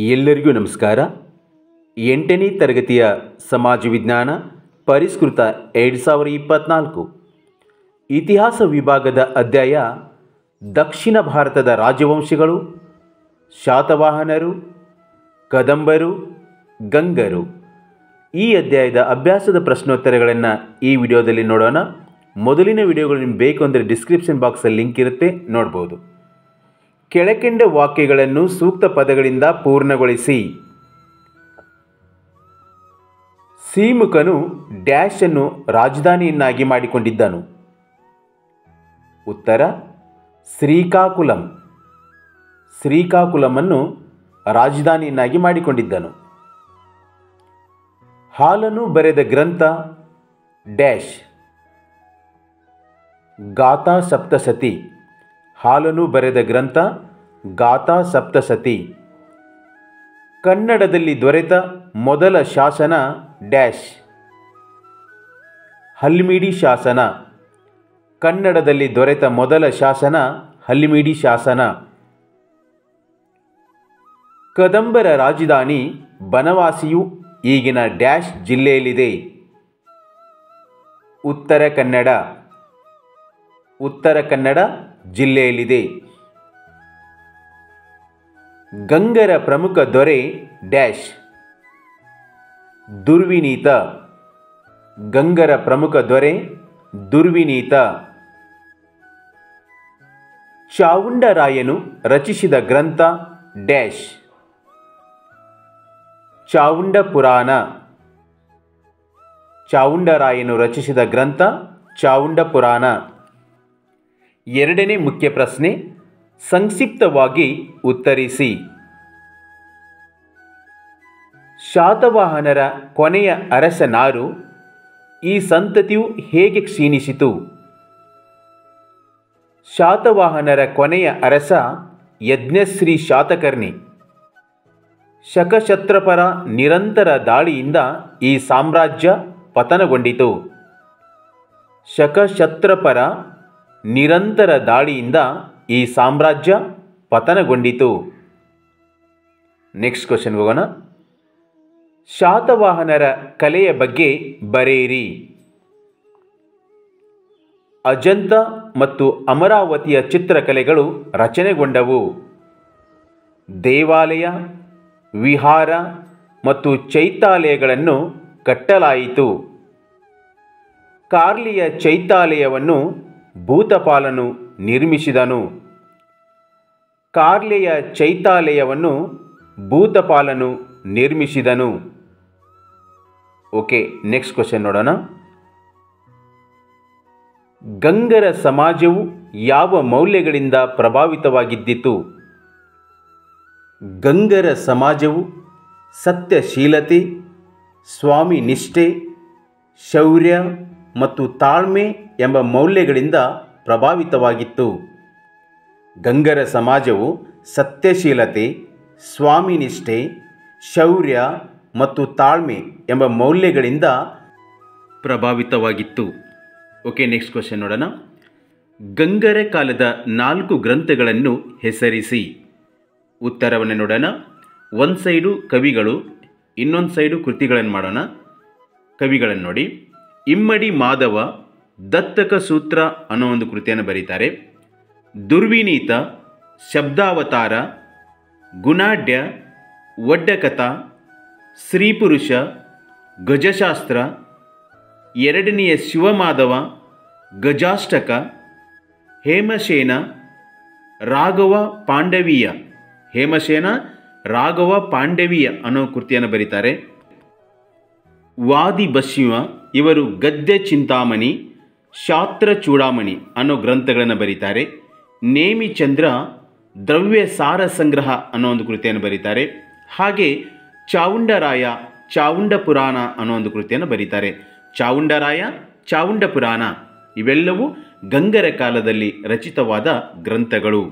ಎಲ್ಲರಿಗೂ ನಮಸ್ಕಾರ. 8ನೇ ತರಗತಿಯ ಸಮಾಜ ವಿಜ್ಞಾನ ಪರಿಷ್ಕೃತ 2024 ಇತಿಹಾಸ ವಿಭಾಗದ ಅಧ್ಯಾಯ ದಕ್ಷಿಣ ಭಾರತದ ರಾಜವಂಶಗಳು, ಶಾತವಾಹನರು, ಕದಂಬರು, ಗಂಗರು. ಈ ಅಧ್ಯಾಯದ ಅಭ್ಯಾಸದ ಪ್ರಶ್ನೋತ್ತರಗಳನ್ನು ಈ ವಿಡಿಯೋದಲ್ಲಿ ನೋಡೋಣ. ಮೊದಲಿನ ವಿಡಿಯೋಗಳು ನಿಮಗೆ ಬೇಕು ಅಂದರೆ ಡಿಸ್ಕ್ರಿಪ್ಷನ್ ಬಾಕ್ಸಲ್ಲಿ ಲಿಂಕ್ ಇರುತ್ತೆ, ನೋಡ್ಬೋದು. ಕೆಳಕಂಡ ವಾಕ್ಯಗಳನ್ನು ಸೂಕ್ತ ಪದಗಳಿಂದ ಪೂರ್ಣಗೊಳಿಸಿ. ಸೀಮುಖನು ಡ್ಯಾಶ್ ಅನ್ನು ರಾಜಧಾನಿಯನ್ನಾಗಿ ಮಾಡಿಕೊಂಡಿದ್ದನು. ಉತ್ತರ ಶ್ರೀಕಾಕುಲಂ. ಶ್ರೀಕಾಕುಲಮನ್ನು ರಾಜಧಾನಿಯನ್ನಾಗಿ ಮಾಡಿಕೊಂಡಿದ್ದನು. ಹಾಲನ್ನು ಬರೆದ ಗ್ರಂಥ ಡ್ಯಾಶ್. ಗಾಥಾ ಸಪ್ತಸತಿ. ಹಾಲನ್ನು ಬರೆದ ಗ್ರಂಥ ಗಾಥಾ ಸಪ್ತಸತಿ. ಕನ್ನಡದಲ್ಲಿ ದೊರೆತ ಮೊದಲ ಶಾಸನ ಡ್ಯಾಶ್. ಹಲ್ಮಿಡಿ ಶಾಸನ. ಕನ್ನಡದಲ್ಲಿ ದೊರೆತ ಮೊದಲ ಶಾಸನ ಹಲ್ಮಿಡಿ ಶಾಸನ. ಕದಂಬರ ರಾಜಧಾನಿ ಬನವಾಸಿಯು ಈಗಿನ ಡ್ಯಾಶ್ ಜಿಲ್ಲೆಯಲ್ಲಿದೆ. ಉತ್ತರ ಕನ್ನಡ. ಉತ್ತರ ಕನ್ನಡ ಜಿಲ್ಲೆಯಲ್ಲಿದೆ. ಗಂಗರ ಪ್ರಮುಖ ದೊರೆ ಡ್ಯಾಶ್. ದುರ್ವಿನೀತ. ಗಂಗರ ಪ್ರಮುಖ ದೊರೆ ದುರ್ವಿನೀತ. ಚಾವುಂಡರಾಯನು ರಚಿಸಿದ ಗ್ರಂಥ ಡ್ಯಾಶ್. ಚಾವುಂಡ ಪುರಾಣ. ಚಾವುಂಡರಾಯನು ರಚಿಸಿದ ಗ್ರಂಥ ಚಾವುಂಡ ಪುರಾಣ. ಎರಡನೇ ಮುಖ್ಯ ಪ್ರಶ್ನೆ, ಸಂಕ್ಷಿಪ್ತವಾಗಿ ಉತ್ತರಿಸಿ. ಶಾತವಾಹನರ ಕೊನೆಯ ಅರಸನಾರು? ಈ ಸಂತತಿಯು ಹೇಗೆ ಕ್ಷೀಣಿಸಿತು? ಶಾತವಾಹನರ ಕೊನೆಯ ಅರಸ ಯಜ್ಞಶ್ರೀ ಶಾತಕರ್ಣಿ. ಶಕಛತ್ರಪರ ನಿರಂತರ ದಾಳಿಯಿಂದ ಈ ಸಾಮ್ರಾಜ್ಯ ಪತನಗೊಂಡಿತು. ಶಕಛತ್ರಪರ ನಿರಂತರ ದಾಳಿಯಿಂದ ಈ ಸಾಮ್ರಾಜ್ಯ ಪತನಗೊಂಡಿತು. ನೆಕ್ಸ್ಟ್ ಕ್ವಶನ್ ಹೋಗೋಣ. ಶಾತವಾಹನರ ಕಲೆಯ ಬಗ್ಗೆ ಬರೆಯಿರಿ. ಅಜಂತ ಮತ್ತು ಅಮರಾವತಿಯ ಚಿತ್ರಕಲೆಗಳು ರಚನೆಗೊಂಡವು. ದೇವಾಲಯ, ವಿಹಾರ ಮತ್ತು ಚೈತ್ಯಾಲಯಗಳನ್ನು ಕಟ್ಟಲಾಯಿತು. ಕಾರ್ಲಿಯ ಚೈತ್ಯಾಲಯವನ್ನು ಭೂತಪಾಲನು ನಿರ್ಮಿಸಿದನು. ಕಾರ್ಲಿಯ ಚೈತ್ಯಾಲಯವನ್ನು ಭೂತಪಾಲನು ನಿರ್ಮಿಸಿದನು. ಓಕೆ, ನೆಕ್ಸ್ಟ್ ಕ್ವಶನ್ ನೋಡೋಣ. ಗಂಗರ ಸಮಾಜವು ಯಾವ ಮೌಲ್ಯಗಳಿಂದ ಪ್ರಭಾವಿತವಾಗಿದ್ದಿತು? ಗಂಗರ ಸಮಾಜವು ಸತ್ಯಶೀಲತೆ, ಸ್ವಾಮಿ ನಿಷ್ಠೆ, ಶೌರ್ಯ ಮತ್ತು ತಾಳ್ಮೆ ಎಂಬ ಮೌಲ್ಯಗಳಿಂದ ಪ್ರಭಾವಿತವಾಗಿತ್ತು. ಗಂಗರ ಸಮಾಜವು ಸತ್ಯಶೀಲತೆ, ಸ್ವಾಮಿನಿಷ್ಠೆ, ಶೌರ್ಯ ಮತ್ತು ತಾಳ್ಮೆ ಎಂಬ ಮೌಲ್ಯಗಳಿಂದ ಪ್ರಭಾವಿತವಾಗಿತ್ತು. ಓಕೆ, ನೆಕ್ಸ್ಟ್ ಕ್ವಶನ್ ನೋಡೋಣ. ಗಂಗರ ಕಾಲದ 4 ಗ್ರಂಥಗಳನ್ನು ಹೆಸರಿಸಿ. ಉತ್ತರವನ್ನು ನೋಡೋಣ. ಒಂದು ಸೈಡು ಕವಿಗಳು, ಇನ್ನೊಂದು ಸೈಡು ಕೃತಿಗಳನ್ನು ಮಾಡೋಣ. ಕವಿಗಳನ್ನು ನೋಡಿ. ಇಮ್ಮಡಿ ಮಾಧವ ದತ್ತಕ ಸೂತ್ರ ಅನ್ನೋ ಒಂದು ಕೃತಿಯನ್ನು ಬರೀತಾರೆ. ದುರ್ವಿನೀತ, ಶಬ್ದಾವತಾರ, ಗುಣಾಢ್ಯ, ಒಡ್ಡಕಥ, ಸ್ತ್ರೀಪುರುಷ, ಗಜಶಾಸ್ತ್ರ, ಎರಡನೆಯ ಶಿವಮಾಧವ, ಗಜಾಷ್ಟಕ, ಹೇಮಸೇನ, ರಾಘವ ಪಾಂಡವೀಯ. ಹೇಮಸೇನ, ರಾಘವ ಪಾಂಡವೀಯ ಅನ್ನೋ ಕೃತಿಯನ್ನು ಬರೀತಾರೆ. ವಾದಿ ಬಸ್ಸಿವ ಇವರು ಗದ್ಯ ಚಿಂತಾಮಣಿ, ಶಾಸ್ತ್ರ ಚೂಡಾಮಣಿ ಅನ್ನೋ ಗ್ರಂಥಗಳನ್ನು ಬರೀತಾರೆ. ನೇಮಿಚಂದ್ರ ದ್ರವ್ಯ ಸಾರ ಸಂಗ್ರಹ ಅನ್ನೋ ಒಂದು ಕೃತಿಯನ್ನು ಬರೀತಾರೆ. ಹಾಗೆ ಚಾವುಂಡರಾಯ ಚಾವುಂಡ ಪುರಾಣ ಅನ್ನೋ ಒಂದು ಕೃತಿಯನ್ನು ಬರೀತಾರೆ. ಚಾವುಂಡರಾಯ, ಚಾವುಂಡ ಪುರಾಣ ಇವೆಲ್ಲವೂ ಗಂಗರ ಕಾಲದಲ್ಲಿ ರಚಿತವಾದ ಗ್ರಂಥಗಳು.